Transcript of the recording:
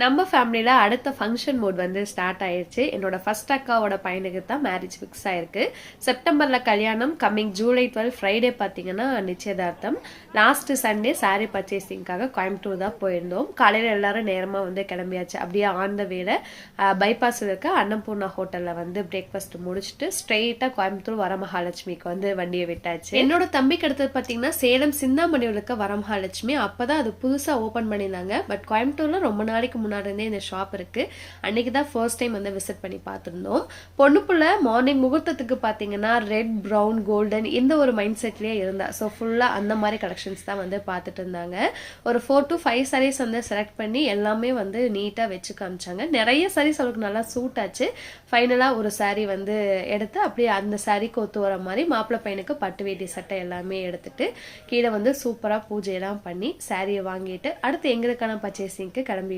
நம்ம ஃபேமிலியில் அடுத்த ஃபங்க்ஷன் மோட் வந்து ஸ்டார்ட் ஆயிடுச்சு. என்னோட ஃபர்ஸ்ட் அக்காவோட பையனுக்கு தான் மேரேஜ் ஃபிக்ஸ் ஆயிருக்கு. செப்டம்பரில் கல்யாணம், கம்மிங் ஜூலை 12 ஃப்ரைடே பார்த்தீங்கன்னா நிச்சயதார்த்தம். லாஸ்ட் சண்டே சாரீ பர்ச்சேசிங்காக கோயம்புத்தூர் தான் போயிருந்தோம். காலையில் எல்லாரும் நேரமாக வந்து கிளம்பியாச்சு. அப்படியே ஆன் த வேல பைபாஸ் இருக்க அன்னபூர்ணா ஹோட்டலில் வந்து பிரேக்ஃபாஸ்ட் முடிச்சுட்டு ஸ்ட்ரெயிட்டாக கோயம்புத்தூர் வரமகாலட்சுமிக்கு வந்து வண்டியை விட்டாச்சு. என்னோட தம்பிக்கு அடுத்தது பார்த்தீங்கன்னா சேலம் சிந்தாமணியில் இருக்க வரமகாலட்சுமி. அப்போதான் அது புதுசாக ஓப்பன் பண்ணியிருந்தாங்க. பட் கோயம்புத்தூரில் ரொம்ப நாளைக்கு முன்னாடி இருந்தே இந்த ஷாப் இருக்கு. அன்னைக்கு தான் ஃபர்ஸ்ட் டைம் வந்து விசிட் பண்ணி பார்த்துருந்தோம். பொண்ணுப்புள்ள மார்னிங் முகூர்த்தத்துக்கு பார்த்தீங்கன்னா ரெட், ப்ரௌன், கோல்டன் இந்த ஒரு மைண்ட் செட்லேயே இருந்தா. ஸோ ஃபுல்லாக அந்த மாதிரி கலெக்ஷன்ஸ் தான் வந்து பார்த்துட்டு இருந்தாங்க. ஒரு 4 to 5 sarees வந்து செலக்ட் பண்ணி எல்லாமே வந்து நீட்டாக வச்சு காமிச்சாங்க. நிறைய sarees அவளுக்கு நல்லா சூட் ஆச்சு. ஃபைனலாக ஒரு saree வந்து எடுத்து அப்படியே அந்த சாரீக்கு ஒத்து வர மாதிரி மாப்பிள்ளை பையனுக்கு பட்டு வேட்டி சட்டை எல்லாமே எடுத்துட்டு கீழே வந்து சூப்பராக பூஜையெல்லாம் பண்ணி சாரியை வாங்கிட்டு அடுத்து எங்களுக்கான பர்ச்சேசிங்க்கு கிளம்பிட்டோம்.